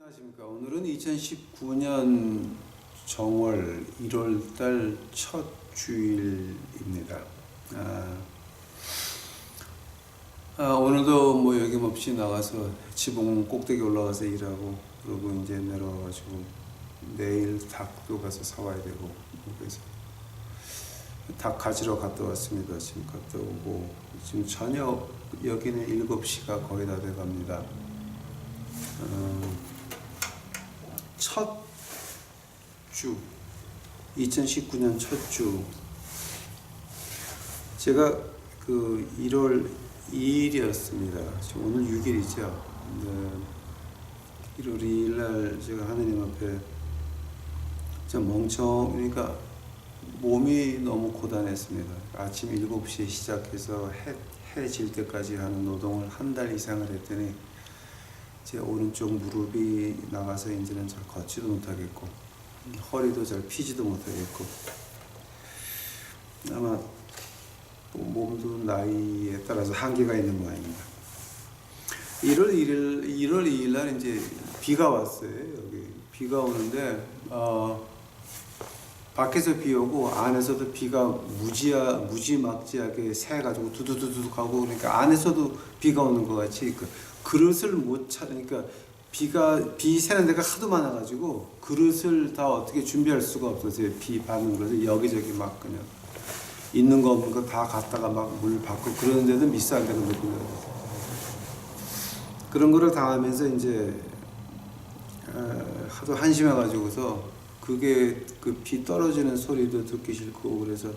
안녕하십니까. 오늘은 2019년 정월 1월달 첫 주일입니다. 오늘도 뭐 여김없이 나가서 지붕 꼭대기 올라가서 일하고, 그리고 이제 내려와가지고 내일 닭도 가서 사와야 되고, 그래서 닭 가지러 갔다 왔습니다. 지금 갔다 오고, 지금 저녁 여기는 7시가 거의 다 돼갑니다. 첫 주, 2019년 첫 주, 제가 그 1월 2일이었습니다. 지금 오늘 6일이죠. 네. 1월 2일 날 제가 하느님 앞에 좀 그러니까 몸이 너무 고단했습니다. 아침 7시에 시작해서 해 질 때까지 하는 노동을 한 달 이상을 했더니 제 오른쪽 무릎이 나가서 이제는 잘 걷지도 못하겠고, 허리도 잘 피지도 못하겠고, 아마 몸도 나이에 따라서 한계가 있는 모양입니다. 1월 2일 날 이제 비가 왔어요. 여기 비가 오는데 밖에서 비 오고 안에서도 비가 무지막지하게 새가지고 두두두두 가고, 그러니까 안에서도 비가 오는 것 같이 그릇을 못 차니까 비 새는 데가 하도 많아가지고 그릇을 다 어떻게 준비할 수가 없었어요. 비 받는 그릇을 여기저기 막 그냥 있는 거 없는 거 다 갖다가 막 물 받고, 그러는데도 미스한 데가 몇 군데. 그런 거를 당하면서 이제 하도 한심해가지고서 그게 그 비 떨어지는 소리도 듣기 싫고, 그래서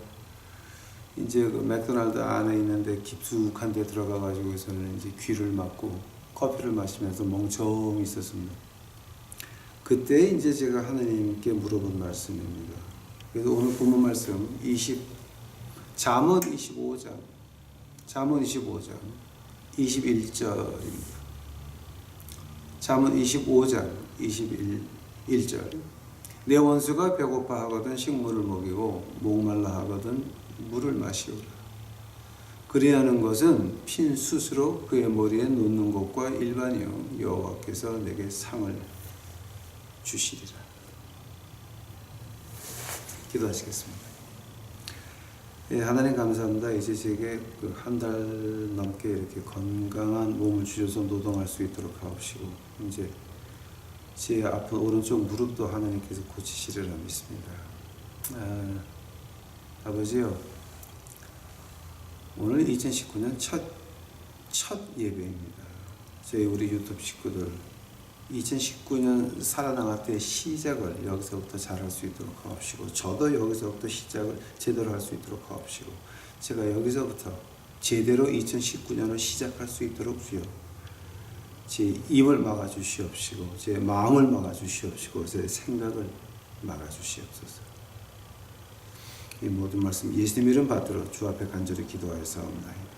이제 그 맥도날드 안에 있는데 깊숙한 데 들어가가지고서는 이제 귀를 막고 커피를 마시면서 멍청히 있었습니다. 그때 이제 제가 하나님께 물어본 말씀입니다. 그래서 오늘 본문 말씀 잠언 25장 21절입니다. 잠언 25장 21절. 내 원수가 배고파 하거든 식물을 먹이고 목말라 하거든 물을 마시오라. 그리하는 것은 핀 숯으로 그의 머리에 놓는 것과 일반이요 여호와께서 내게 상을 주시리라. 기도하시겠습니다. 예, 하나님 감사합니다. 이제 제게 그 한 달 넘게 이렇게 건강한 몸을 주셔서 노동할 수 있도록 하옵시고, 이제 제 아픈 오른쪽 무릎도 하나님께서 고치시리라 믿습니다. 아버지요, 오늘 2019년 첫 예배입니다. 저희 우리 유튜브 식구들 2019년 살아나갈 때 시작을 여기서부터 잘할 수 있도록 하옵시고, 저도 여기서부터 시작을 제대로 할 수 있도록 하옵시고, 제가 여기서부터 제대로 2019년을 시작할 수 있도록 주여 제 입을 막아주시옵시고, 제 마음을 막아주시옵시고, 제 생각을 막아주시옵소서. 이 모든 말씀 예수님 이름 받들어 주 앞에 간절히 기도하였사옵나이다.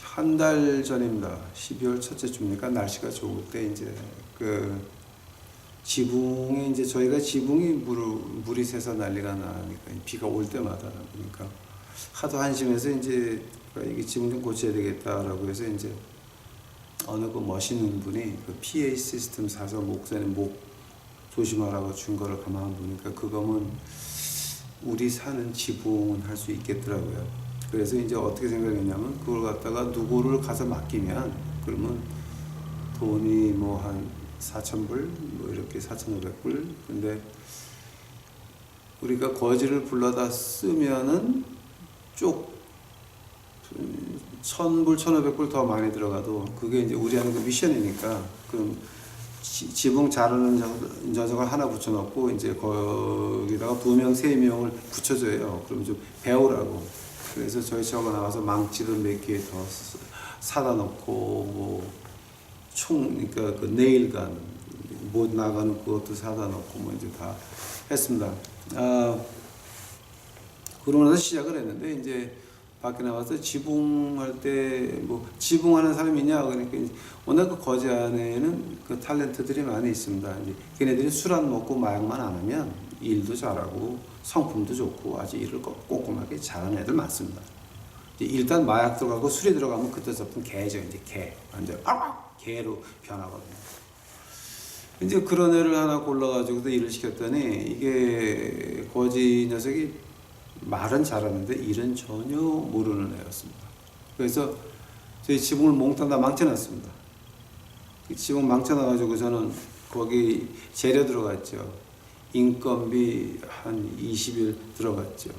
한 달 전입니다. 12월 첫째 주니까 날씨가 좋을 때 이제 그 지붕에 이제 저희가 지붕이 물이 새서 난리가 나니까 비가 올 때마다, 그러니까 하도 한심해서 이제 이게 지붕 좀 고쳐야 되겠다라고 해서 이제 어느 그 멋있는 분이 그 PA 시스템 사서 목사님 목 조심하라고 준 거를 가만 보니까 그거면 우리 사는 지붕은 할 수 있겠더라고요. 그래서 이제 어떻게 생각했냐면 그걸 갖다가 누구를 가서 맡기면 그러면 돈이 뭐 한 4,000불 뭐 이렇게 4,500불, 근데 우리가 거지를 불러다 쓰면은 쪽 1,000불, 1,500불 더 많이 들어가도 그게 이제 우리 하는 그 미션이니까, 그럼 지붕 자르는 녀석을 하나 붙여놓고 이제 거기다가 2명, 3명을 붙여줘요. 그럼 좀 배우라고. 그래서 저희 차가 나와서 망치도 몇 개 더 사다 놓고, 뭐 그러니까 그 네일간 못 나가는 그것도 사다 놓고 뭐 이제 다 했습니다. 그러고 나서 시작을 했는데, 이제 밖에 나와서 지붕할 때 뭐 지붕하는 사람이 있냐, 그러니까 워낙 그 거제 안에는 그 탤런트들이 많이 있습니다. 이제 걔네들이 술 안 먹고 마약만 안 하면 일도 잘하고 성품도 좋고 아주 일을 꼼꼼하게 잘하는 애들 많습니다. 일단 마약 들어가고 술이 들어가면 그때부터 개죠. 이제 개. 완전 개로 변하거든요. 이제 그런 애를 하나 골라가지고 일을 시켰더니 이게 거지 녀석이 말은 잘하는데 일은 전혀 모르는 애였습니다. 그래서 저희 지붕을 몽땅 다 망쳐놨습니다. 지붕 망쳐놔가지고 저는 거기 재료 들어갔죠. 인건비 한 20일 들어갔죠.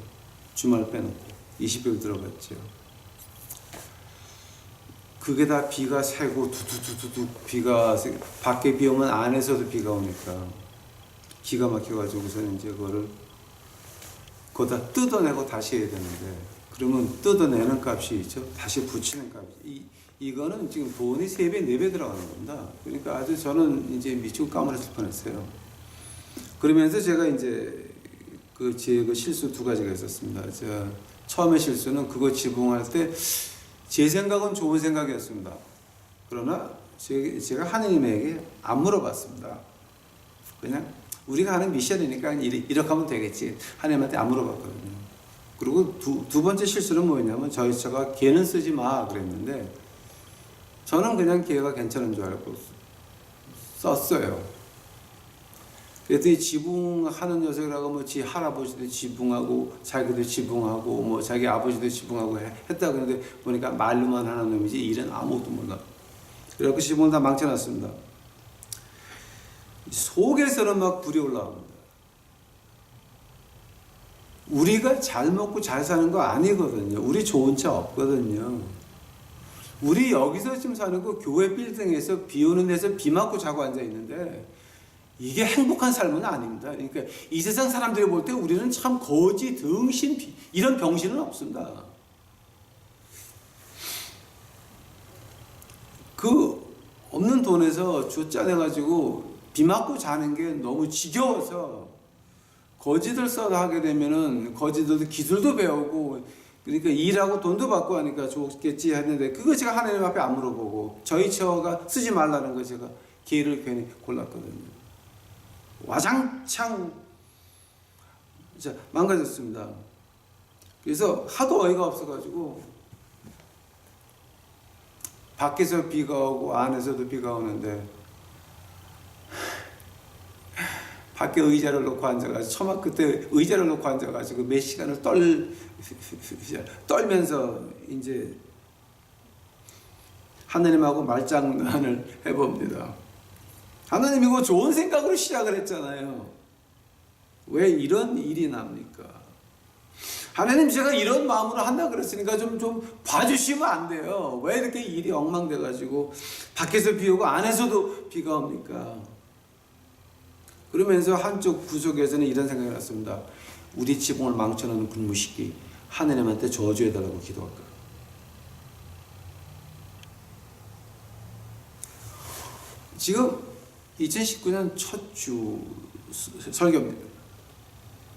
주말 빼놓고 20일 들어갔죠. 그게 다 비가 새고 두두두두두 비가 밖에 비 오면 안에서도 비가 오니까 기가 막혀가지고서는 이제 그거를 거기다 뜯어내고 다시 해야 되는데 그러면 뜯어내는 값이 있죠. 다시 붙이는 값이 이거는 지금 돈이 3배, 4배 들어가는 겁니다. 그러니까 아주 저는 이제 미치고 까무러질 뻔했어요. 그러면서 제가 이제 제 실수 2가지가 있었습니다. 처음에 실수는 그거 지붕할 때 제 생각은 좋은 생각이었습니다. 그러나 제가 하느님에게 안 물어봤습니다. 그냥 우리가 하는 미션이니까 이렇게 하면 되겠지. 하느님한테 안 물어봤거든요. 그리고 두 번째 실수는 뭐였냐면 제가 개는 쓰지 마 그랬는데 저는 그냥 개가 괜찮은 줄 알고 썼어요. 그랬더니 지붕하는 녀석이라고 뭐 지 할아버지도 지붕하고 자기도 지붕하고 뭐 자기 아버지도 지붕하고 했다 그러는데 보니까 말로만 하는 놈이지 일은 아무것도 몰라. 그래갖고 지붕을 다 망쳐놨습니다. 속에서는 막 불이 올라옵니다. 우리가 잘 먹고 잘 사는 거 아니거든요. 우리 좋은 차 없거든요. 우리 여기서 지금 사는 거 교회 빌딩에서 비 오는 데서 비 맞고 자고 앉아 있는데 이게 행복한 삶은 아닙니다. 그러니까 이 세상 사람들이 볼 때 우리는 참 거지, 등신, 이런 병신은 없습니다. 그 없는 돈에서 쫓아내가지고 비 맞고 자는 게 너무 지겨워서 거지들 써서 하게 되면은 거지들도 기술도 배우고 그러니까 일하고 돈도 받고 하니까 좋겠지 했는데 그거 제가 하나님 앞에 안 물어보고 저희 처가 쓰지 말라는 거 제가 기회를 괜히 골랐거든요. 와장창 망가졌습니다. 그래서 하도 어이가 없어가지고 밖에서 비가 오고 안에서도 비가 오는데 밖에 의자를 놓고 앉아가지고 처막 그때 의자를 놓고 앉아가지고 몇 시간을 떨면서 이제 하나님하고 말장난을 해봅니다. 하나님 이거 좋은 생각으로 시작을 했잖아요. 왜 이런 일이 납니까? 하나님 제가 이런 마음으로 한다 그랬으니까 좀 봐주시면 안 돼요. 왜 이렇게 일이 엉망돼가지고 밖에서 비 오고 안에서도 비가 옵니까? 그러면서 한쪽 구석에서는 이런 생각이 났습니다. 우리 지붕을 망쳐놓은 군무식이 하나님한테 저주해달라고 기도할까? 지금 2019년 첫 주 설교입니다.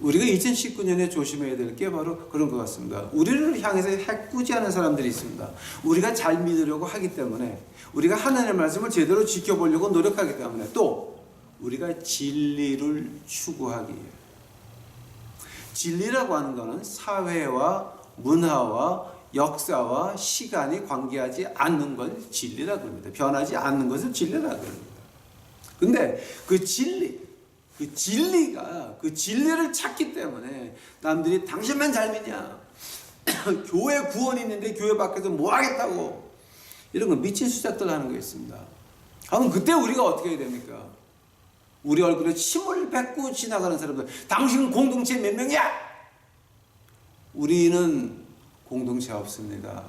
우리가 2019년에 조심해야 될 게 바로 그런 것 같습니다. 우리를 향해서 해꾸지하는 사람들이 있습니다. 우리가 잘 믿으려고 하기 때문에 우리가 하나님의 말씀을 제대로 지켜보려고 노력하기 때문에 또 우리가 진리를 추구하기 위해 진리라고 하는 것은 사회와 문화와 역사와 시간이 관계하지 않는 걸 진리라고 합니다. 변하지 않는 것을 진리라고 합니다. 근데 그 진리가 그 진리를 찾기 때문에 남들이 당신만 잘 믿냐? 교회 구원이 있는데 교회 밖에서 뭐 하겠다고 이런 거 미친 수작들 하는 거 있습니다. 그럼 그때 우리가 어떻게 해야 됩니까? 우리 얼굴에 침을 뱉고 지나가는 사람들 당신 공동체 몇 명이야? 우리는 공동체 없습니다.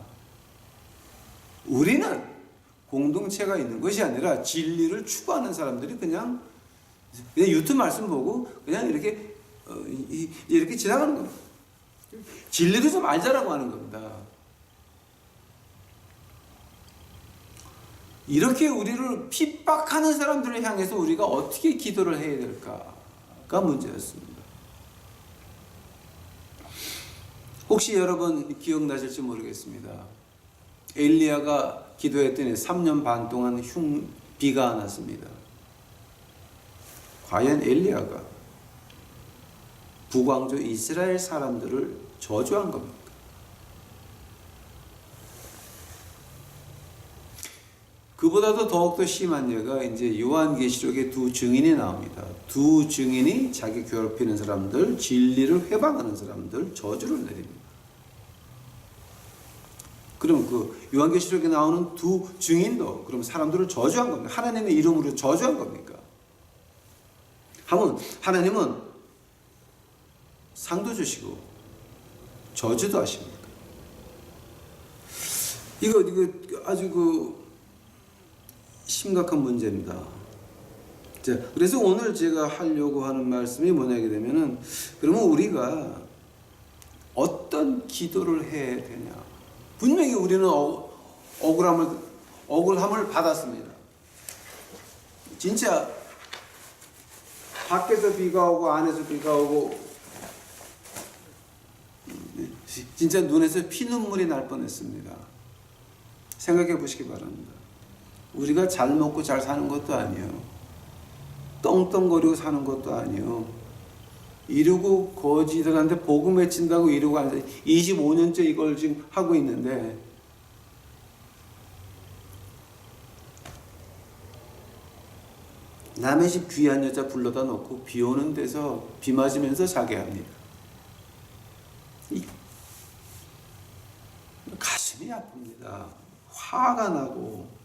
우리는 공동체가 있는 것이 아니라 진리를 추구하는 사람들이 그냥 유튜브 말씀 보고 그냥 이렇게 지나가는 겁니다. 진리를 좀 알자라고 하는 겁니다. 이렇게 우리를 핍박하는 사람들을 향해서 우리가 어떻게 기도를 해야 될까가 문제였습니다. 혹시 여러분 기억나실지 모르겠습니다. 엘리야가 기도했더니 3년 반 동안 비가 안 왔습니다. 과연 엘리야가 북왕조 이스라엘 사람들을 저주한 겁니까? 그보다도 더욱더 심한 예가 이제 요한계시록에 두 증인이 나옵니다. 두 증인이 자기 괴롭히는 사람들, 진리를 회방하는 사람들 저주를 내립니다. 그럼 그 요한계시록에 나오는 두 증인도 그럼 사람들을 저주한 겁니까? 하나님의 이름으로 저주한 겁니까? 하나님은 상도 주시고 저주도 하십니까? 이거 아주 그 심각한 문제입니다. 자, 그래서 오늘 제가 하려고 하는 말씀이 뭐냐게 되면은, 그러면 우리가 어떤 기도를 해야 되냐? 분명히 우리는 억울함을 받았습니다. 진짜 밖에서 비가 오고 안에서 비가 오고 진짜 눈에서 피눈물이 날 뻔했습니다. 생각해 보시기 바랍니다. 우리가 잘 먹고 잘 사는 것도 아니에요. 떵떵거리고 사는 것도 아니에요. 이러고 거지들한테 복음 외친다고 이러고 앉아 25년째 이걸 지금 하고 있는데, 남의 집 귀한 여자 불러다 놓고 비 오는 데서 비 맞으면서 자게 합니다. 가슴이 아픕니다. 화가 나고.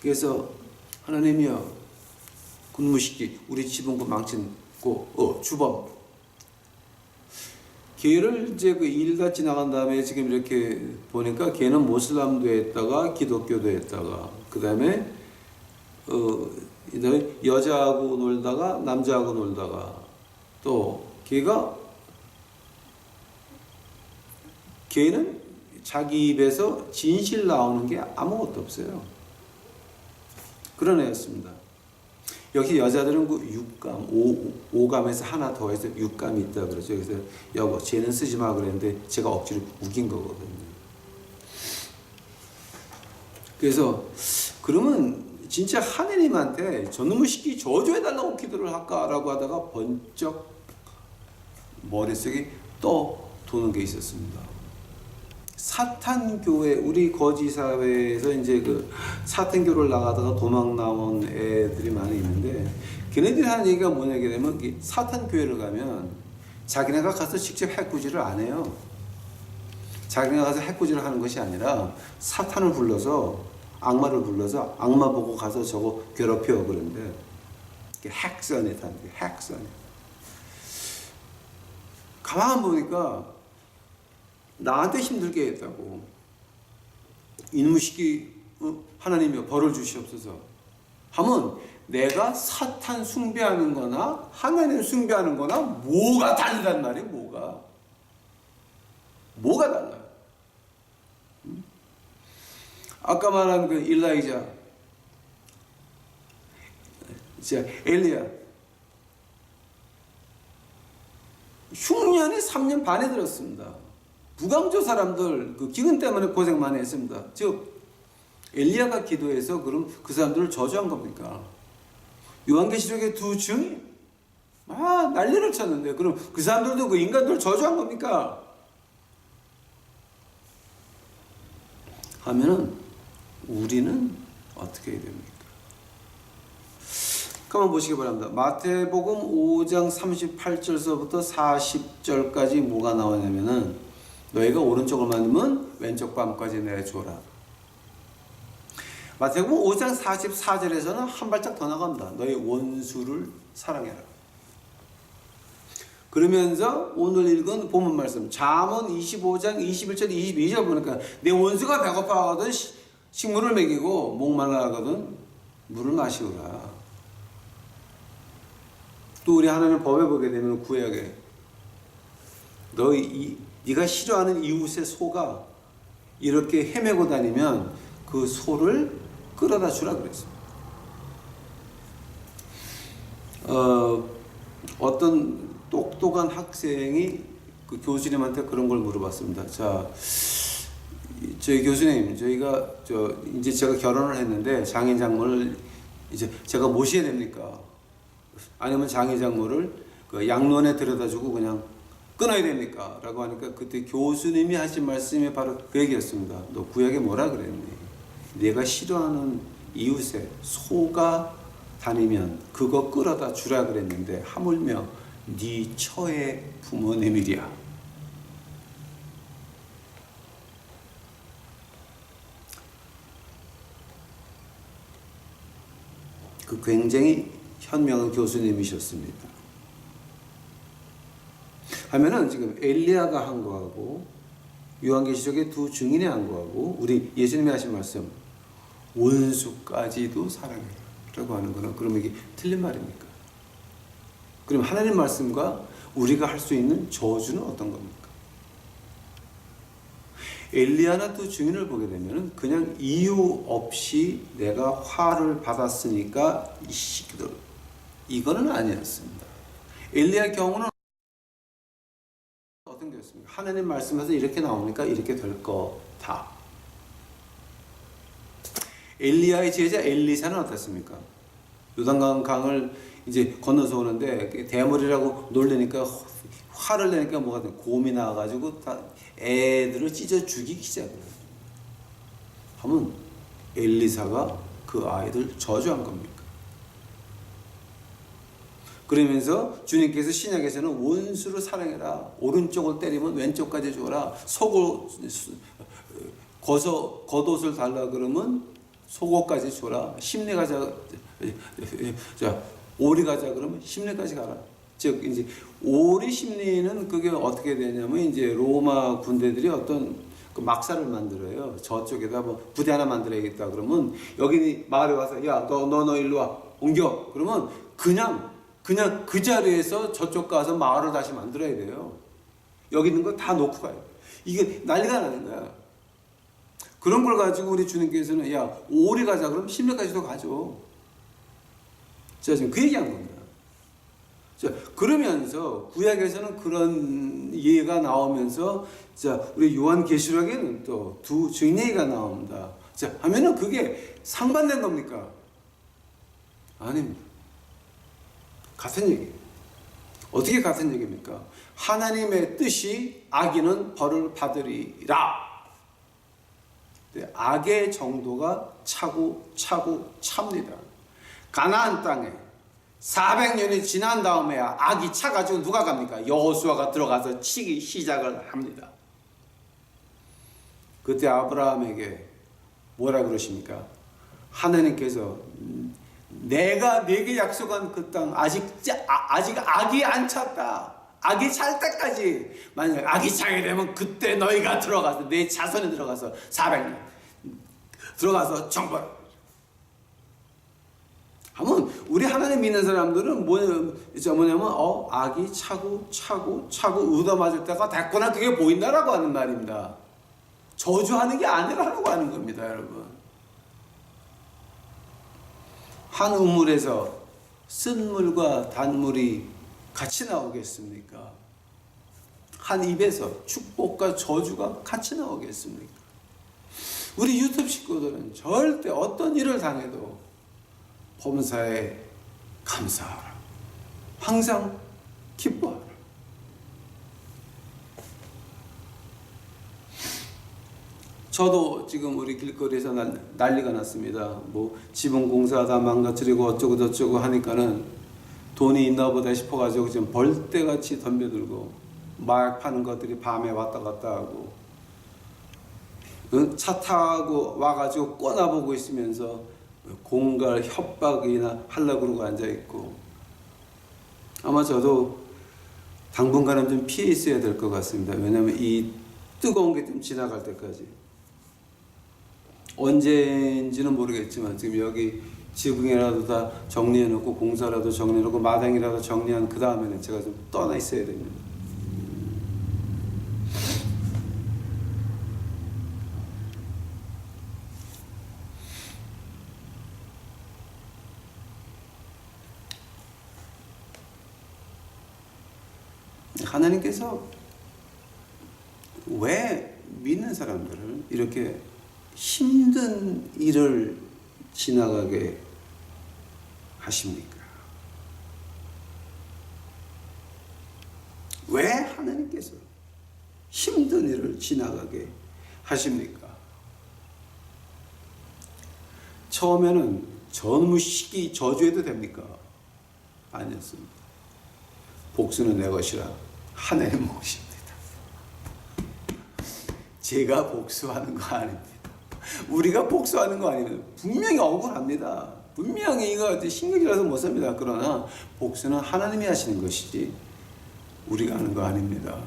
그래서 하나님이여, 군무시키 우리 지붕도 망친 주범 걔를 이제 그 일가 지나간 다음에 지금 이렇게 보니까 걔는 모슬람도 했다가 기독교도 했다가 그 다음에 여자하고 놀다가 남자하고 놀다가 또 걔는 자기 입에서 진실 나오는 게 아무것도 없어요. 그런 애였습니다. 역시 여자들은 그 육감, 오감에서 하나 더해서 육감이 있다 그러죠. 그래서 여보, 쟤는 쓰지 마 그랬는데 제가 억지로 우긴 거거든요. 그래서 그러면 진짜 하느님한테 저놈의 시키 저주해달라고 기도를 할까라고 하다가 번쩍 머릿속에 또 도는 게 있었습니다. 사탄교회, 우리 거지사회에서 이제 그 사탄교를 나가다가 도망 나온 애들이 많이 있는데, 걔네들이 하는 얘기가 뭐냐게 되면, 사탄교회를 가면 자기네가 가서 직접 해꾸지를 안 해요. 자기네가 가서 해꾸지를 하는 것이 아니라 사탄을 불러서, 악마를 불러서 악마 보고 가서 저거 괴롭혀 그러는데, 핵선이다. 핵선. 가만 보니까 나한테 힘들게 했다고. 이놈시키 하나님이 벌을 주시옵소서 하면 내가 사탄 숭배하는 거나 하나님 숭배하는 거나 뭐가 다르단 말이에요. 뭐가 달라요. 아까 말한 그 일라이자, 엘리야, 흉년이 3년 반에 들었습니다. 북왕조 사람들 그 기근 때문에 고생 많이 했습니다. 즉 엘리야가 기도해서 그럼 그 사람들을 저주한 겁니까? 요한계시록의 두 증인 난리를 쳤는데 그럼 그 사람들도 그 인간들을 저주한 겁니까? 하면은 우리는 어떻게 해야 됩니까? 한번 보시기 바랍니다. 마태복음 5장 38절서부터 40절까지 뭐가 나오냐면은 너희가 오른쪽을 만들면 왼쪽 뺨까지 내줘라. 마태복음 5장 44절에서는 한 발짝 더 나갑니다. 너희 원수를 사랑해라. 그러면서 오늘 읽은 본문 말씀 잠언 25장 21절 22절 보니까 내 원수가 배고파 하거든 식물을 먹이고 목말라 하거든 물을 마시우라. 또 우리 하나님 법에 보게 되면 구약에 네가 싫어하는 이웃의 소가 이렇게 헤매고 다니면 그 소를 끌어다 주라 그랬습니다. 어떤 똑똑한 학생이 그 교수님한테 그런 걸 물어봤습니다. 자, 저희 교수님, 저희가 이제 제가 결혼을 했는데 장인 장모를 이제 제가 모셔야 됩니까? 아니면 장인 장모를 그 양론에 데려다주고 그냥 끊어야 됩니까? 라고 하니까 그때 교수님이 하신 말씀이 바로 그 얘기였습니다. 너 구약에 뭐라 그랬니? 내가 싫어하는 이웃에 소가 다니면 그거 끌어다 주라 그랬는데 하물며 네 처의 부모님이랴. 그 굉장히 현명한 교수님이셨습니다. 하면은 지금 엘리야가 한 거하고 요한계시록의 두 증인이 한 거하고 우리 예수님이 하신 말씀 원수까지도 사랑해라라고 하는 거는 그러면 이게 틀린 말입니까? 그럼 하나님 말씀과 우리가 할 수 있는 저주는 어떤 겁니까? 엘리야나 두 증인을 보게 되면은 그냥 이유 없이 내가 화를 받았으니까 이 시기들 이거는 아니었습니다. 엘리야 경우는 어떤 게였습니까? 하나님 말씀에서 이렇게 나오니까 이렇게 될 거다. 엘리야의 제자 엘리사는 어떻습니까? 요단강을 이제 건너서 오는데 대머리라고 놀리니까 화를 내니까 뭐가 돼? 곰이 나와가지고 다 애들을 찢어 죽이기 시작해요. 하면 엘리사가 그 아이들 저주한 겁니까? 그러면서 주님께서 신약에서는 원수를 사랑해라. 오른쪽을 때리면 왼쪽까지 줘라. 겉옷을 달라 그러면 속옷까지 줘라. 심리 가자. 자, 오리 가자 그러면 심리까지 가라. 즉 이제 오리 심리는 그게 어떻게 되냐면 이제 로마 군대들이 어떤 그 막사를 만들어요. 저쪽에다 뭐 부대 하나 만들어야겠다 그러면 여기 마을에 와서 야 너 일로 와 옮겨 그러면 그냥 그 자리에서 저쪽 가서 마을을 다시 만들어야 돼요. 여기 있는 거 다 놓고 가요. 이게 난리가 나는 거야. 그런 걸 가지고 우리 주님께서는 야 오리 가자 그러면 심리까지도 가죠. 제가 지금 그 얘기한 겁니다. 자, 그러면서 구약에서는 그런 예가 나오면서 자 우리 요한계시록에는 또 두 증례가 나옵니다. 자 하면은 그게 상반된 겁니까? 아닙니다. 같은 얘기예요. 어떻게 같은 얘기입니까? 하나님의 뜻이 악인은 벌을 받으리라. 악의 정도가 차고 찹니다. 가나안 땅에 400년이 지난 다음에야 악이 차가지고 누가 갑니까? 여호수아가 들어가서 치기 시작을 합니다. 그때 아브라함에게 뭐라 그러십니까? 하나님께서 내가 네게 약속한 그 땅 아직 악이 안 찼다. 악이 찰 때까지 만약 악이 차게 되면 그때 너희가 들어가서 내 자손이 들어가서 400년 들어가서 정벌 하면 우리 하나님 믿는 사람들은 뭐냐면 악이 차고 얻어맞을 때가 됐구나 그게 보인다라고 하는 말입니다. 저주하는 게 아니라고 하는 겁니다, 여러분. 한 우물에서 쓴물과 단물이 같이 나오겠습니까? 한 입에서 축복과 저주가 같이 나오겠습니까? 우리 유튜브 식구들은 절대 어떤 일을 당해도 범사에 감사하라. 항상 기뻐하라. 저도 지금 우리 길거리에서 난리가 났습니다. 뭐 지붕 공사하다 망가뜨리고 어쩌고 저쩌고 하니까는 돈이 있나 보다 싶어가지고 지금 벌떼같이 덤벼들고 마약 파는 것들이 밤에 왔다 갔다 하고 차 타고 와가지고 꼬나보고 있으면서 공갈 협박이나 하려고 그러고 앉아있고 아마 저도 당분간은 좀 피해 있어야 될 것 같습니다. 왜냐하면 이 뜨거운 게 좀 지나갈 때까지 언제인지는 모르겠지만 지금 여기 지붕이라도 다 정리해놓고 공사라도 정리해놓고 마당이라도 정리한 그 다음에는 제가 좀 떠나 있어야 됩니다. 하나님께서 왜 믿는 사람들을 이렇게 힘든 일을 지나가게 하십니까? 왜 하나님께서 힘든 일을 지나가게 하십니까? 처음에는 너무 시기 저주해도 됩니까? 아니었습니다. 복수는 내 것이라 하나님의 몫입니다. 제가 복수하는 거 아닙니다. 우리가 복수하는 거 아니면 분명히 억울합니다. 분명히 이거 신경이라서 못 삽니다. 그러나 복수는 하나님이 하시는 것이지 우리가 하는 거 아닙니다.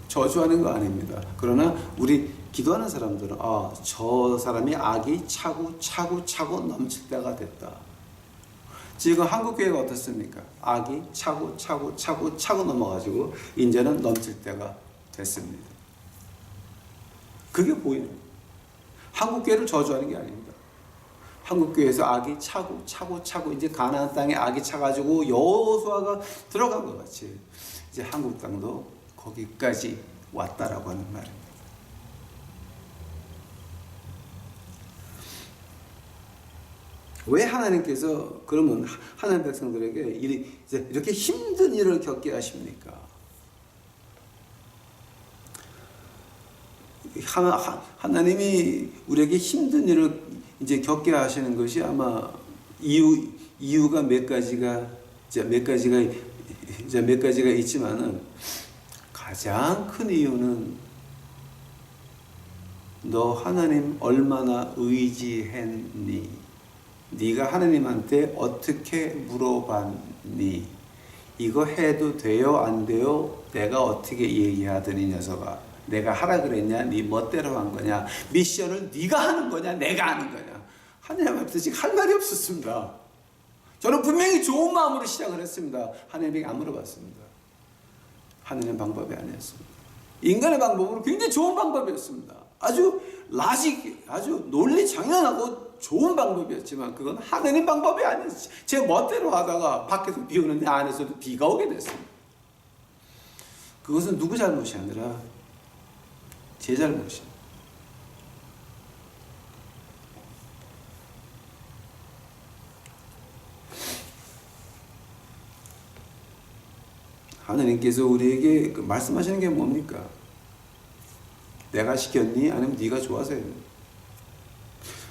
저주하는 거 아닙니다. 그러나 우리 기도하는 사람들은 저 사람이 악이 차고 넘칠 때가 됐다. 지금 한국교회가 어떻습니까? 악이 차고 넘어가지고 이제는 넘칠 때가 됐습니다. 그게 보이는 거예요. 한국교회를 저주하는 게 아닙니다. 한국교회에서 악이 차고 이제 가나안 땅에 악이 차가지고 여호수아가 들어간 것 같이 이제 한국 땅도 거기까지 왔다라고 하는 말입니다. 왜 하나님께서 그러면 하나님 백성들에게 이렇게 힘든 일을 겪게 하십니까? 하나님이 우리에게 힘든 일을 이제 겪게 하시는 것이 아마 이유가 몇 가지가 있지만은 가장 큰 이유는 너 하나님 얼마나 의지했니? 네가 하나님한테 어떻게 물어봤니? 이거 해도 돼요? 안 돼요? 내가 어떻게 얘기하더니 녀석아. 내가 하라 그랬냐? 네 멋대로 한 거냐? 미션을 네가 하는 거냐? 내가 하는 거냐? 하나님 앞에서 지금 할 말이 없었습니다. 저는 분명히 좋은 마음으로 시작을 했습니다. 하나님에게 안 물어봤습니다. 하나님 방법이 아니었습니다. 인간의 방법으로 굉장히 좋은 방법이었습니다. 아주 논리 장연하고 좋은 방법이었지만 그건 하나님 방법이 아니었어요. 제 멋대로 하다가 밖에서 비 오는데 안에서도 비가 오게 됐습니다. 그것은 누구 잘못이 아니라 제 잘못이에요. 하나님께서 우리에게 말씀하시는 게 뭡니까? 내가 시켰니? 아니면 네가 좋아서 했니?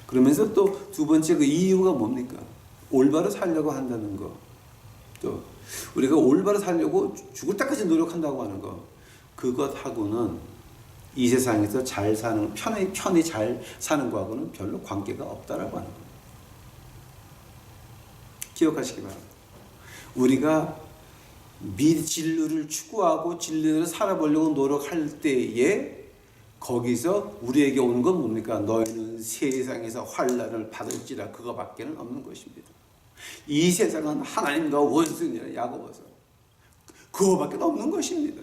그러면서 또 두 번째 그 이유가 뭡니까? 올바로 살려고 한다는 거. 또 우리가 올바로 살려고 죽을 때까지 노력한다고 하는 거. 그것하고는 이 세상에서 잘 사는 편히 잘 사는 거하고는 별로 관계가 없다라고 하는 거예요. 기억하시기 바랍니다. 우리가 진리를 추구하고 진리를 살아보려고 노력할 때에 거기서 우리에게 오는 건 뭡니까? 너희는 세상에서 환난을 받을지라 그거밖에는 없는 것입니다. 이 세상은 하나님과 원수니라 야고보서 그거밖에 없는 것입니다.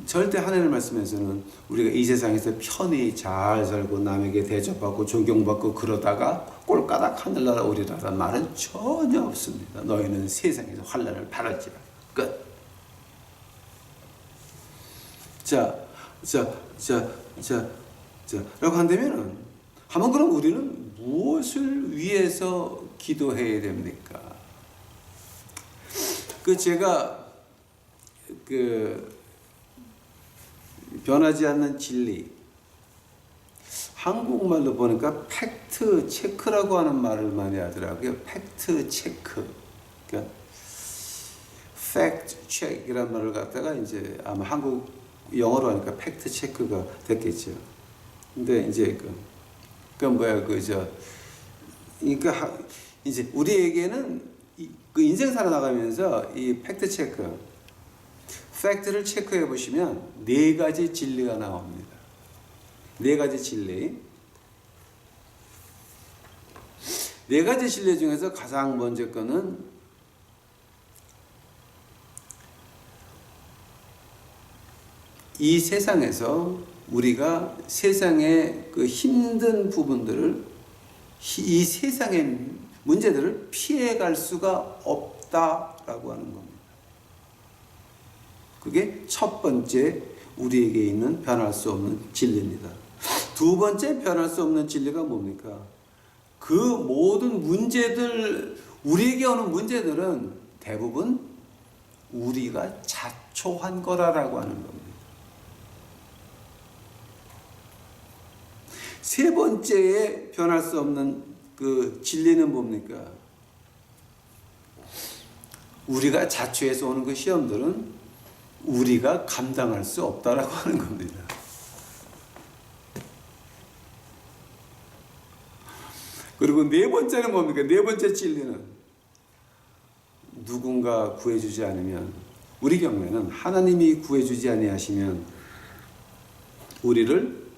절대 하나님의 말씀에서는 우리가 이 세상에서 편히 잘 살고 남에게 대접받고 존경받고 그러다가 꼴까닥 하늘나라 오리라는 말은 전혀 없습니다. 너희는 세상에서 환난을 받을지라. 끝. 라고 한다면은 한번 그럼 우리는 무엇을 위해서 기도해야 됩니까? 제가 변하지 않는 진리, 한국말로 보니까 팩트 체크라고 하는 말을 많이 하더라고요. 팩트 체크. 그러니까 팩트 체크이라는 말을 갖다가 이제 아마 한국 영어로 하니까 팩트 체크가 됐겠죠. 근데 이제 그러니까 이제 우리에게는 그 인생 살아나가면서 이 팩트 체크, 팩트를 체크해 보시면 네 가지 진리가 나옵니다. 네 가지 진리. 네 가지 진리 중에서 가장 먼저 거는 이 세상에서 우리가 세상의 그 힘든 부분들을 이 세상의 문제들을 피해갈 수가 없다라고 하는 겁니다. 그게 첫 번째 우리에게 있는 변할 수 없는 진리입니다. 두 번째 변할 수 없는 진리가 뭡니까? 그 모든 문제들, 우리에게 오는 문제들은 대부분 우리가 자초한 거라고 하는 겁니다. 세 번째에 변할 수 없는 그 진리는 뭡니까? 우리가 자초해서 오는 그 시험들은 우리가 감당할 수 없다라고 하는 겁니다. 그리고 네 번째는 뭡니까? 네 번째 진리는 누군가 구해주지 않으면, 우리 경우에는 하나님이 구해주지 아니하시면 우리를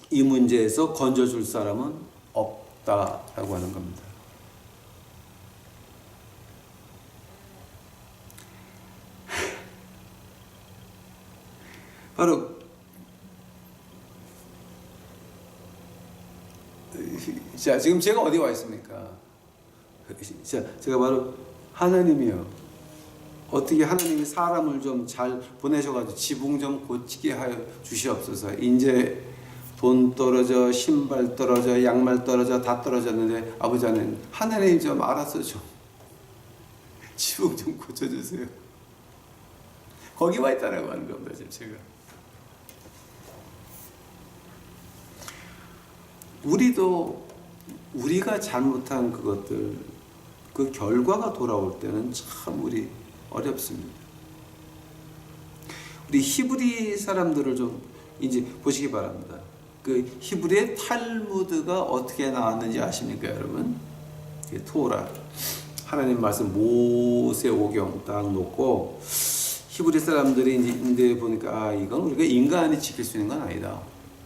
이 문제에서 건져줄 사람은 없다라고 하는 겁니다. 바로 자, 지금 제가 어디 와 있습니까? 자, 제가 바로 하나님이요. 어떻게 하나님이 사람을 좀 잘 보내셔가지고 지붕 좀 고치게 하여 주시옵소서. 이제 돈 떨어져, 신발 떨어져, 양말 떨어져, 다 떨어졌는데 아버지 하나님, 하나님 좀 알아서 좀 지붕 좀 고쳐주세요. 거기 와 있다라고 하는 겁니다, 지금 제가. 우리도 우리가 잘못한 그것들, 그 결과가 돌아올 때는 참 우리 어렵습니다. 우리 히브리 사람들을 좀 이제 보시기 바랍니다. 그 히브리의 탈무드가 어떻게 나왔는지 아십니까, 여러분? 토라, 하나님 말씀 모세오경 딱 놓고 히브리 사람들이 이제 보니까 이건 우리가 인간이 지킬 수 있는 건 아니다.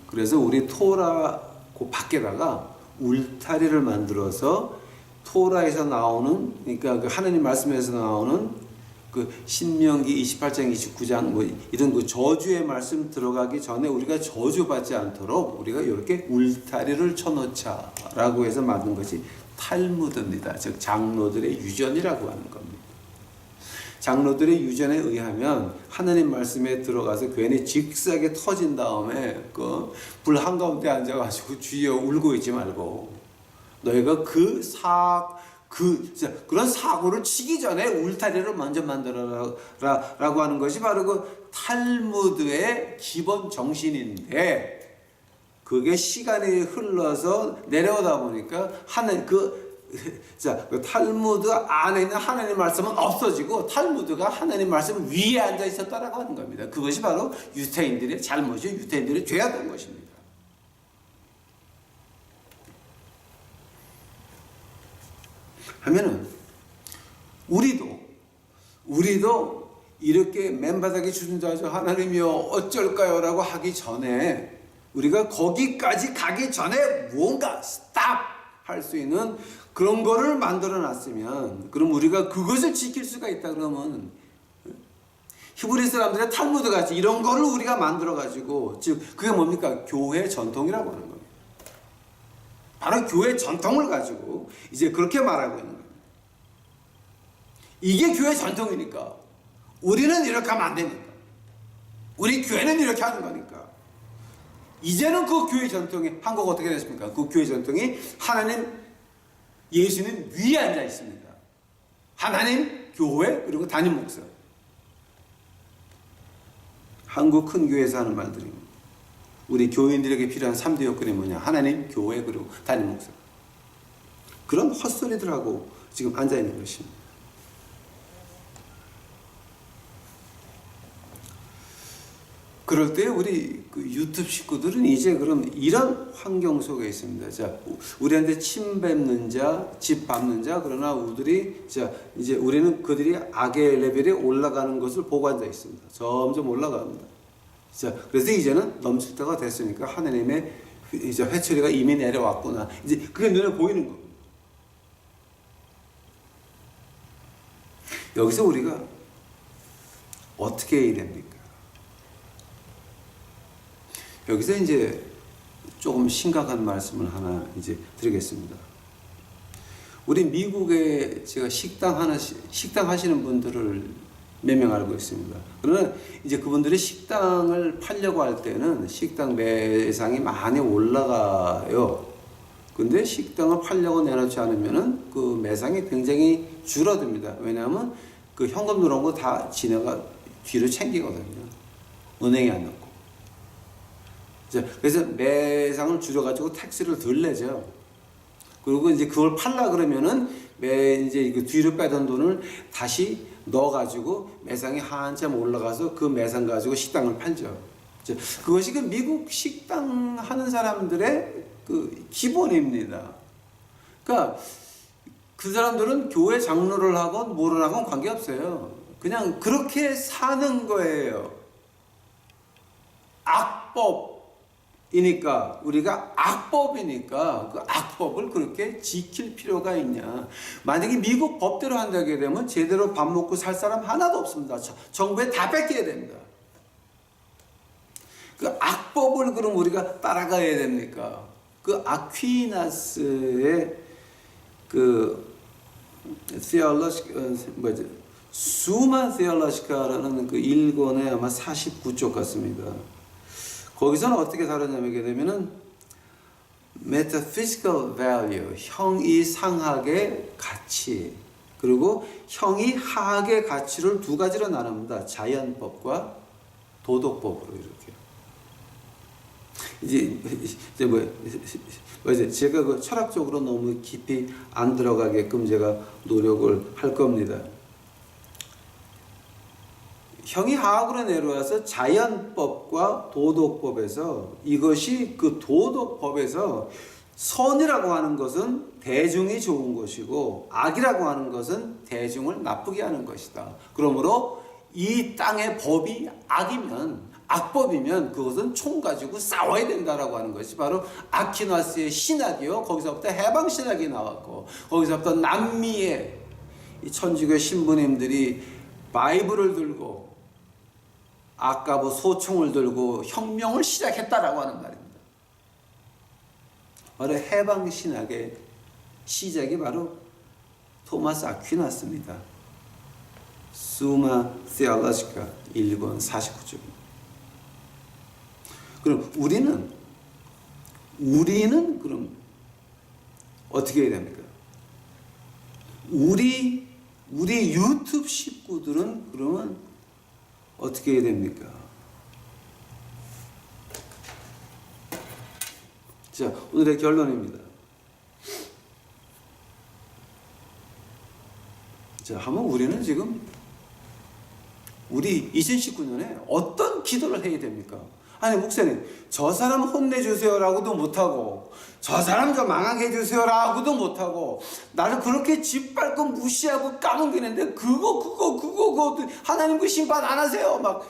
그래서 우리 토라 그 밖에다가 울타리를 만들어서 토라에서 나오는, 그러니까 그 하나님 말씀에서 나오는 그 신명기 28장 29장 뭐 이런 그 저주의 말씀 들어가기 전에 우리가 저주받지 않도록 우리가 이렇게 울타리를 쳐놓자라고 해서 만든 것이 탈무드입니다. 즉 장로들의 유전이라고 하는 겁니다. 장로들의 유전에 의하면 하나님 말씀에 들어가서 괜히 직사게 터진 다음에 그 불 한가운데 앉아가지고 주여 울고 있지 말고 너희가 그런 사고를 치기 전에 울타리를 먼저 만들어라라고 하는 것이 바로 그 탈무드의 기본 정신인데, 그게 시간이 흘러서 내려오다 보니까 그 탈무드 안에 있는 하나님 말씀은 없어지고 탈무드가 하나님 말씀 위에 앉아 있었다라고 하는 겁니다. 그것이 바로 유대인들의 잘못이요, 유대인들의 죄였던 것입니다. 하면은 우리도 이렇게 맨바닥에 주저앉아 하나님이여 어쩔까요? 라고 하기 전에, 우리가 거기까지 가기 전에 무언가 스탑 할 수 있는 그런 거를 만들어 놨으면, 그럼 우리가 그것을 지킬 수가 있다. 그러면 히브리 사람들의 탈무드 같이 이런 거를 우리가 만들어 가지고, 즉 그게 뭡니까? 교회 전통이라고 하는 겁니다. 바로 교회 전통을 가지고 이제 그렇게 말하고 있는 겁니다. 이게 교회 전통이니까 우리는 이렇게 하면 안 됩니다. 우리 교회는 이렇게 하는 거니까. 이제는 그 교회 전통이 한국 어떻게 됐습니까? 그 교회 전통이 하나님, 예수님 위에 앉아 있습니다. 하나님, 교회, 그리고 담임 목사. 한국 큰 교회에서 하는 말들입니다. 우리 교인들에게 필요한 3대 요건이 뭐냐? 하나님, 교회, 그리고 담임 목사. 그런 헛소리들하고 지금 앉아 있는 것입니다. 그럴 때 우리 그 유튜브 식구들은 이제 그럼 이런 환경 속에 있습니다. 자, 우리한테 침 뱉는 자, 집 밟는 자, 그러나 우리들이 이제 우리는 그들이 악의 레벨에 올라가는 것을 보고 앉아 있습니다. 점점 올라갑니다. 자, 그래서 이제는 넘칠 때가 됐으니까 하나님의 이제 회초리가 이미 내려왔구나. 이제 그게 눈에 보이는 겁니다. 여기서 우리가 어떻게 해야 됩니까? 여기서 이제 조금 심각한 말씀을 하나 이제 드리겠습니다. 우리 미국에 제가 식당 하시는 분들을 몇 명 알고 있습니다. 그러나 이제 그분들이 식당을 팔려고 할 때는 식당 매상이 많이 올라가요. 근데 식당을 팔려고 내놓지 않으면은 그 매상이 굉장히 줄어듭니다. 왜냐하면 그 현금 들어온 거 다 지네가 뒤로 챙기거든요. 은행에 안 넣고. 그래서 매상을 줄여가지고 택스를 덜 내죠. 그리고 이제 그걸 팔라 그러면은 이제 그 뒤로 빼던 돈을 다시 넣어가지고 매상이 한참 올라가서 그 매상 가지고 식당을 팔죠. 그것이 그 미국 식당 하는 사람들의 그 기본입니다. 그러니까 그 사람들은 교회 장로를 하건 뭐를 하건 관계없어요. 그냥 그렇게 사는 거예요. 악법이니까, 우리가 악법이니까 그 악법을 그렇게 지킬 필요가 있냐. 만약에 미국 법대로 한다게 되면 제대로 밥 먹고 살 사람 하나도 없습니다. 정부에 다 뺏겨야 됩니다. 그 악법을 그럼 우리가 따라가야 됩니까? 그 아퀴나스의 그 수마 테올로지카라는 그 일권의 아마 49쪽 같습니다. 거기서는 어떻게 다루냐면 되면은 metaphysical value, 형이상학의 가치, 그리고 형이하학의 가치를 두 가지로 나눕니다. 자연법과 도덕법으로 이렇게. 이제 제가 그 철학적으로 너무 깊이 안 들어가게끔 제가 노력을 할 겁니다. 형이하학으로 내려와서 자연법과 도덕법에서 이것이 그 도덕법에서 선이라고 하는 것은 대중이 좋은 것이고 악이라고 하는 것은 대중을 나쁘게 하는 것이다. 그러므로 이 땅의 법이 악이면, 악법이면 그것은 총 가지고 싸워야 된다라고 하는 것이 바로 아퀴나스의 신학이요. 거기서부터 해방신학이 나왔고, 거기서부터 남미의 이 천주교 신부님들이 바이블을 들고 아까부 소총을 들고 혁명을 시작했다라고 하는 말입니다. 바로 해방신학의 시작이 바로 토마스 아퀴나스입니다. 수마 테올로지카 1권 49쪽입니다. 그럼 우리는 그럼 어떻게 해야 됩니까? 우리 유튜브 식구들은 그러면 어떻게 해야 됩니까? 자, 오늘의 결론입니다. 자, 한번 우리는 지금 우리 2019년에 어떤 기도를 해야 됩니까? 아니, 목사님, 저 사람 혼내주세요라고도 못하고, 저 사람 좀 망하게 해주세요라고도 못하고, 나를 그렇게 짓밟고 무시하고 까먹이는데, 그거, 하나님 그 심판 안 하세요. 막,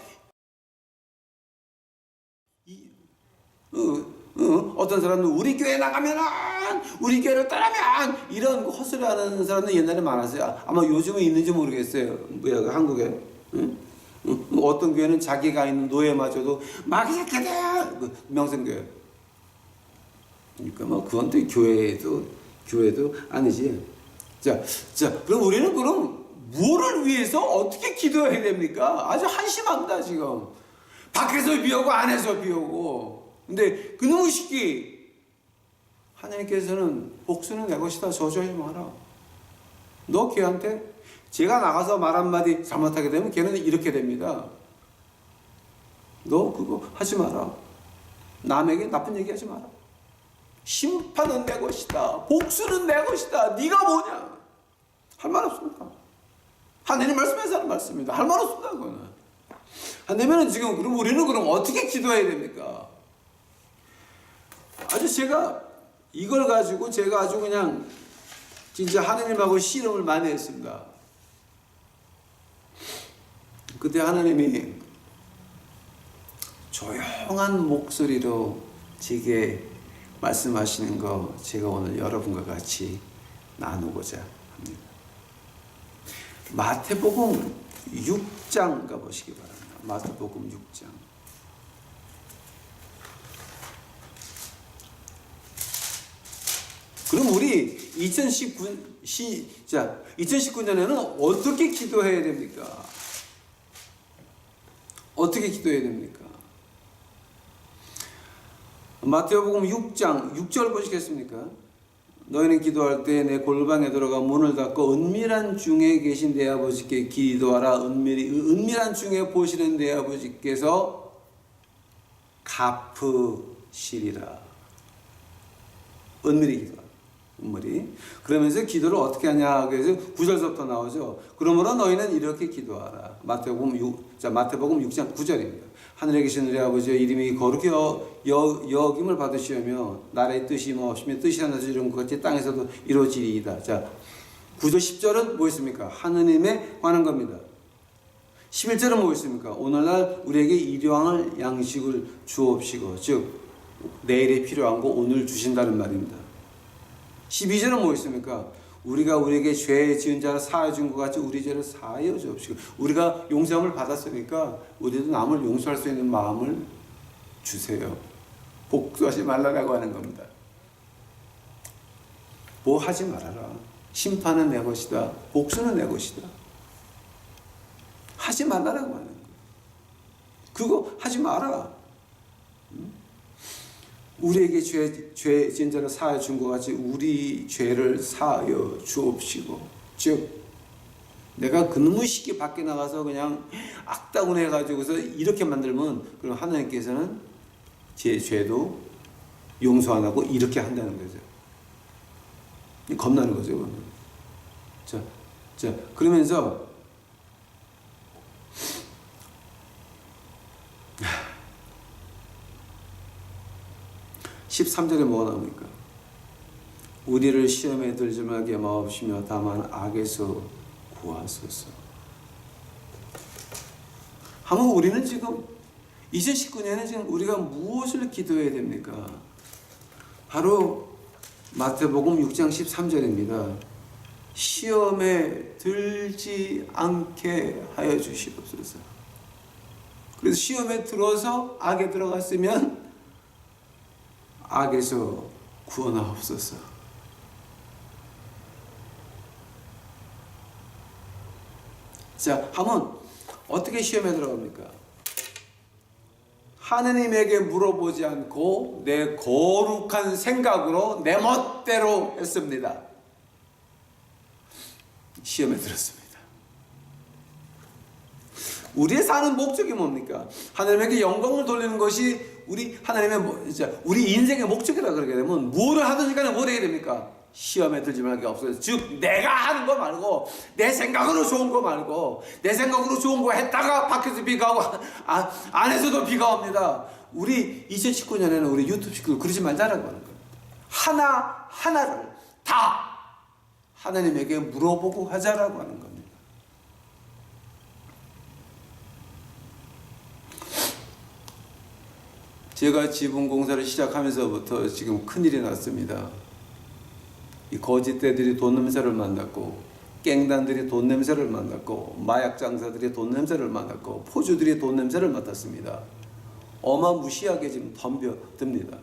어떤 사람은 우리 교회 나가면은, 우리 교회를 따르면, 이런 헛소리 하는 사람들 옛날에 많았어요. 아마 요즘은 있는지 모르겠어요. 한국에. 응? 어떤 교회는 자기가 있는 노예마저도 막 이 새끼들 명성교회. 그러니까 뭐 그건 또 교회도 아니지. 자, 그럼 우리는 그럼 뭐를 위해서 어떻게 기도해야 됩니까? 아주 한심합니다 지금. 밖에서 비 오고 안에서 비 오고. 근데 그놈의 새끼 하나님께서는 복수는 내 것이다. 저주하지 마라. 너 걔한테 제가 나가서 말 한마디 잘못하게 되면 걔는 이렇게 됩니다. 너 그거 하지 마라. 남에게 나쁜 얘기 하지 마라. 심판은 내 것이다. 복수는 내 것이다. 네가 뭐냐? 할 말 없습니다. 하나님 말씀에서 하는 말씀입니다. 할 말 없습니다. 그거는. 안 되면 지금 그럼 우리는 그럼 어떻게 기도해야 됩니까? 아주 제가 이걸 가지고 제가 아주 그냥 진짜 하나님하고 씨름을 많이 했습니다. 그때 하나님이 조용한 목소리로 제게 말씀하시는 거 제가 오늘 여러분과 같이 나누고자 합니다. 마태복음 6장 가보시기 바랍니다. 마태복음 6장. 그럼 우리 2019년에는 어떻게 기도해야 됩니까? 어떻게 기도해야 됩니까? 마태복음 6장 6절 보시겠습니까? 너희는 기도할 때 내 골방에 들어가 문을 닫고 은밀한 중에 계신 내 아버지께 기도하라. 은밀한 중에 보시는 내 아버지께서 갚으시리라. 은밀히 기도하라. 은밀히. 그러면서 기도를 어떻게 하냐. 그래서 9절부터 나오죠. 그러므로 너희는 이렇게 기도하라. 마태복음 6장 9절입니다. 하늘에 계신 우리 아버지여 이름이 거룩히 여김을 받으시오며 나라의 뜻이 임하옵시며 뜻이 하늘에서 이룬 것 같이 땅에서도 이루어지리이다. 자, 9절 10절은 뭐였습니까? 하느님에 관한 겁니다. 11절은 뭐였습니까? 오늘날 우리에게 일용할 양식을 주옵시고, 즉 내일에 필요한 거 오늘 주신다는 말입니다. 12절은 뭐였습니까? 우리가 우리에게 죄 지은 자를 사하여 준 것 같이 우리 죄를 사하여 주옵시고, 우리가 용서함을 받았으니까 우리도 남을 용서할 수 있는 마음을 주세요. 복수하지 말라라고 하는 겁니다. 뭐 하지 말아라. 심판은 내 것이다. 복수는 내 것이다. 하지 말라라고 하는 거예요. 그거 하지 마라. 우리에게 죄 지은 자를 사하여 준 것 같이 우리 죄를 사하여 주옵시고, 즉 내가 그놈의 쉽게 밖에 나가서 그냥 악다운 해가지고서 이렇게 만들면 그럼 하나님께서는 제 죄도 용서 안 하고 이렇게 한다는 거죠. 겁나는 거죠. 자, 그러면서 13절에 뭐가 나옵니까? 우리를 시험에 들지 말게 마옵시며 다만 악에서 구하소서. 하면 우리는 지금 2019년에 지금 우리가 무엇을 기도해야 됩니까? 바로 마태복음 6장 13절입니다. 시험에 들지 않게 하여 주시옵소서. 그래서 시험에 들어서 악에 들어갔으면 악에서 구원하옵소서. 자, 하면 어떻게 시험에 들어갑니까? 하느님에게 물어보지 않고 내 거룩한 생각으로 내 멋대로 했습니다. 시험에 들었습니다. 우리의 사는 목적이 뭡니까? 하나님에게 영광을 돌리는 것이 우리 하나님의 우리 인생의 목적이라 그러게 되면 뭐를 하든지 간에 뭐 되게 됩니까? 시험에 들지 말게 없어요. 즉 내가 하는 거 말고 내 생각으로 좋은 거 말고 내 생각으로 좋은 거 했다가 밖에서 비가 오고 안에서도 비가 옵니다. 우리 2019년에는 우리 유튜브 식구들 그러지 말자라고 하는 거예요. 하나하나를 다 하나님에게 물어보고 하자라고 하는 겁니다. 제가 지붕 공사를 시작하면서부터 지금 큰일이 났습니다. 이 거짓대들이 돈 냄새를 맡았고, 깽단들이 돈 냄새를 맡았고, 마약 장사들이 돈 냄새를 맡았고, 포주들이 돈 냄새를 맡았습니다. 어마무시하게 지금 덤벼듭니다.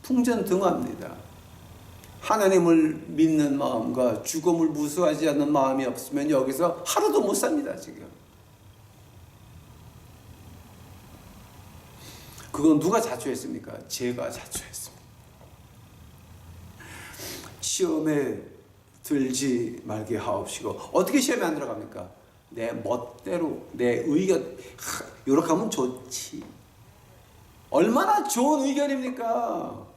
풍전등화합니다. 하나님을 믿는 마음과 죽음을 무서워하지 않는 마음이 없으면 여기서 하루도 못 삽니다, 지금. 그건 누가 자초했습니까? 제가 자초했습니다. 시험에 들지 말게 하옵시고. 어떻게 시험에 안 들어갑니까? 내 멋대로 내 의견 이렇게 하면 좋지. 얼마나 좋은 의견입니까?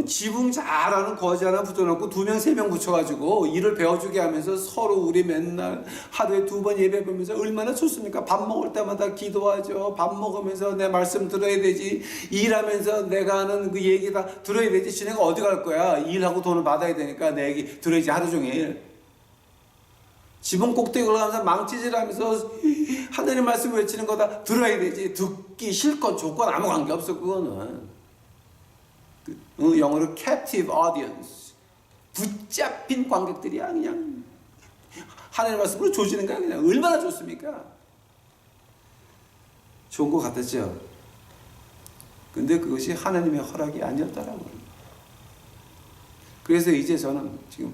지붕 잘하는 거지 하나 붙여놓고 2명 3명 붙여가지고 일을 배워주게 하면서 서로 우리 맨날 하루에 2번 예배 보면서 얼마나 좋습니까? 밥 먹을 때마다 기도하죠. 밥 먹으면서 내 말씀 들어야 되지. 일하면서 내가 하는 그 얘기 다 들어야 되지. 지네가 어디 갈 거야? 일하고 돈을 받아야 되니까 내 얘기 들어야지 하루 종일. 지붕 꼭대기 올라가면서 망치질하면서 하나님 말씀 외치는 거 다 들어야 되지. 듣기 싫건 좋건 아무 관계 없어 그거는. 영어로 captive audience, 붙잡힌 관객들이야. 그냥 하나님 말씀으로 조지는 거야. 그냥 얼마나 좋습니까? 좋은 것 같았죠. 근데 그것이 하나님의 허락이 아니었다라고. 그래서 이제 저는 지금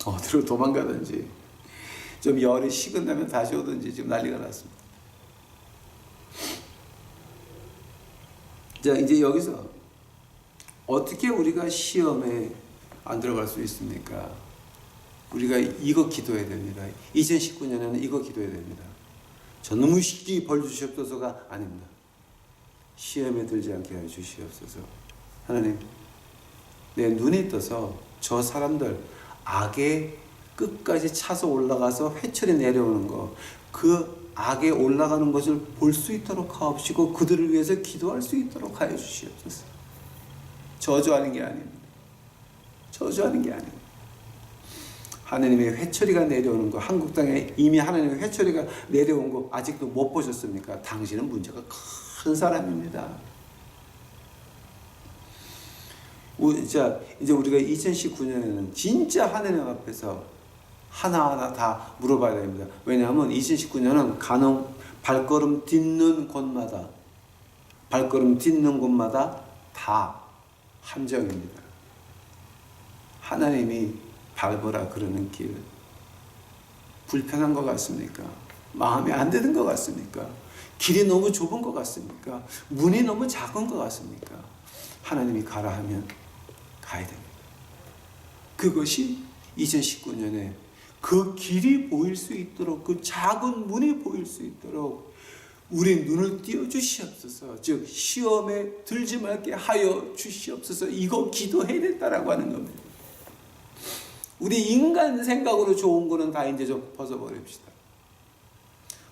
어디로 도망가든지 좀 열이 식은다면 다시 오든지 지금 난리가 났습니다. 자, 이제 여기서 어떻게 우리가 시험에 안 들어갈 수 있습니까? 우리가 이거 기도해야 됩니다. 2019년에는 이거 기도해야 됩니다. 저놈의 시기 벌 주시옵소서가 아닙니다. 시험에 들지 않게 하여 주시옵소서. 하나님, 내 눈이 떠서 저 사람들 악의 끝까지 차서 올라가서 회초리 내려오는 거, 그 악에 올라가는 것을 볼 수 있도록 하옵시고 그들을 위해서 기도할 수 있도록 하여 주시옵소서. 저주하는 게 아닙니다. 저주하는 게 아닙니다. 하나님의 회초리가 내려오는 거, 한국 땅에 이미 하나님의 회초리가 내려온 거 아직도 못 보셨습니까? 당신은 문제가 큰 사람입니다. 자, 이제 우리가 2019년에는 진짜 하나님 앞에서 하나하나 다 물어봐야 됩니다. 왜냐하면 2019년은 발걸음 딛는 곳마다 다 함정입니다. 하나님이 밟으라 그러는 길, 불편한 것 같습니까? 마음에 안 드는 것 같습니까? 길이 너무 좁은 것 같습니까? 문이 너무 작은 것 같습니까? 하나님이 가라 하면 가야 됩니다. 그것이 2019년에 그 길이 보일 수 있도록, 그 작은 문이 보일 수 있도록 우리 눈을 띄워주시옵소서. 즉 시험에 들지 말게 하여 주시옵소서. 이거 기도해야 된다라고 하는 겁니다. 우리 인간 생각으로 좋은 거는 다 이제 좀 벗어버립시다.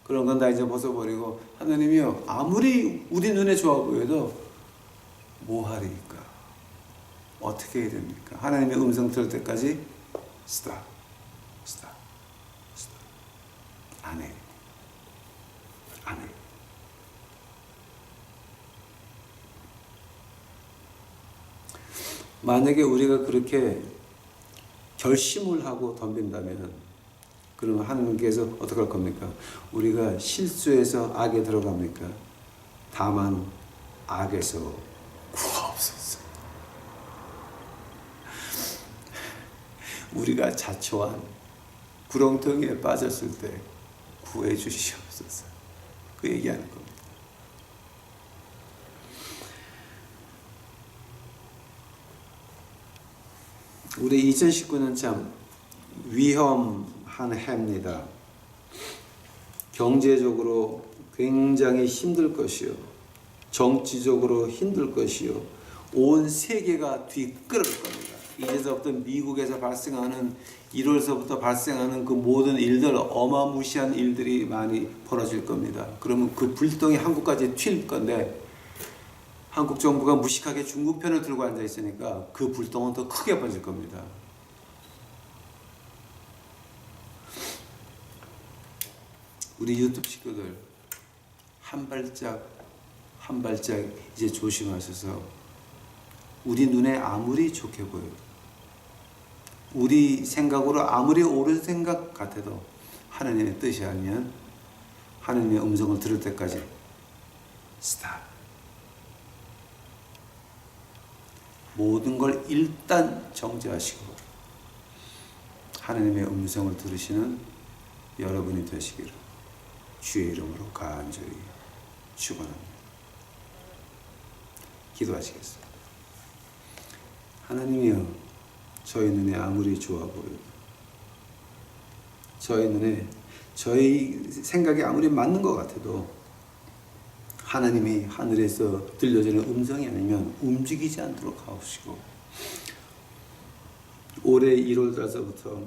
그런 건 다 이제 벗어버리고, 하나님이요, 아무리 우리 눈에 좋아 보여도 뭐 하리까? 어떻게 해야 됩니까? 하나님의 음성 들을 때까지 스탑. 안 해. 만약에 우리가 그렇게 결심을 하고 덤빈다면, 그러면 하나님께서 어떻게 할 겁니까? 우리가 실수해서 악에 들어갑니까? 다만 악에서 구하옵소서. 우리가 자초한 구렁텅이에 빠졌을 때 구해 주시옵소서. 그 얘기하는 겁니다. 우리 2019년 참 위험한 해입니다. 경제적으로 굉장히 힘들 것이요, 정치적으로 힘들 것이요, 온 세계가 뒤끓을 겁니다. 이제서부터 미국에서 발생하는, 1월서부터 발생하는 그 모든 일들, 어마무시한 일들이 많이 벌어질 겁니다. 그러면 그 불똥이 한국까지 튈 건데, 한국 정부가 무식하게 중국 편을 들고 앉아 있으니까 그 불똥은 더 크게 번질 겁니다. 우리 유튜브 식구들 한 발짝 이제 조심하셔서, 우리 눈에 아무리 좋게 보여도, 우리 생각으로 아무리 옳은 생각 같아도 하나님의 뜻이 아니면 하나님의 음성을 들을 때까지 스탑. 모든 걸 일단 정지하시고 하나님의 음성을 들으시는 여러분이 되시기를 주의 이름으로 간절히 축원합니다. 기도하시겠습니다. 하나님이여, 저희 눈에 아무리 좋아 보여도, 저희 눈에 저희 생각이 아무리 맞는 것 같아도 하나님이 하늘에서 들려주는 음성이 아니면 움직이지 않도록 하옵시고, 올해 1월 달서부터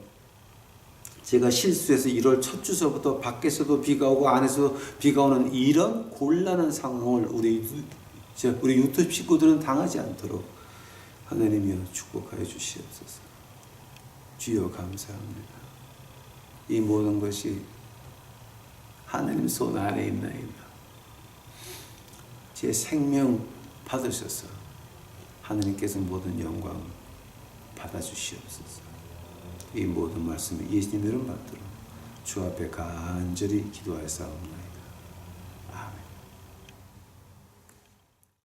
제가 실수해서 1월 첫 주서부터 밖에서도 비가 오고 안에서도 비가 오는 이런 곤란한 상황을 우리 유튜브 식구들은 당하지 않도록 하나님이여 축복하여 주시옵소서. 주여 감사합니다. 이 모든 것이 하나님 손 안에 있나이다. 제 생명 받으셔서 하나님께서 모든 영광 받아주시옵소서. 이 모든 말씀을 예수님 이름 받들어 주 앞에 간절히 기도하였사옵나이다.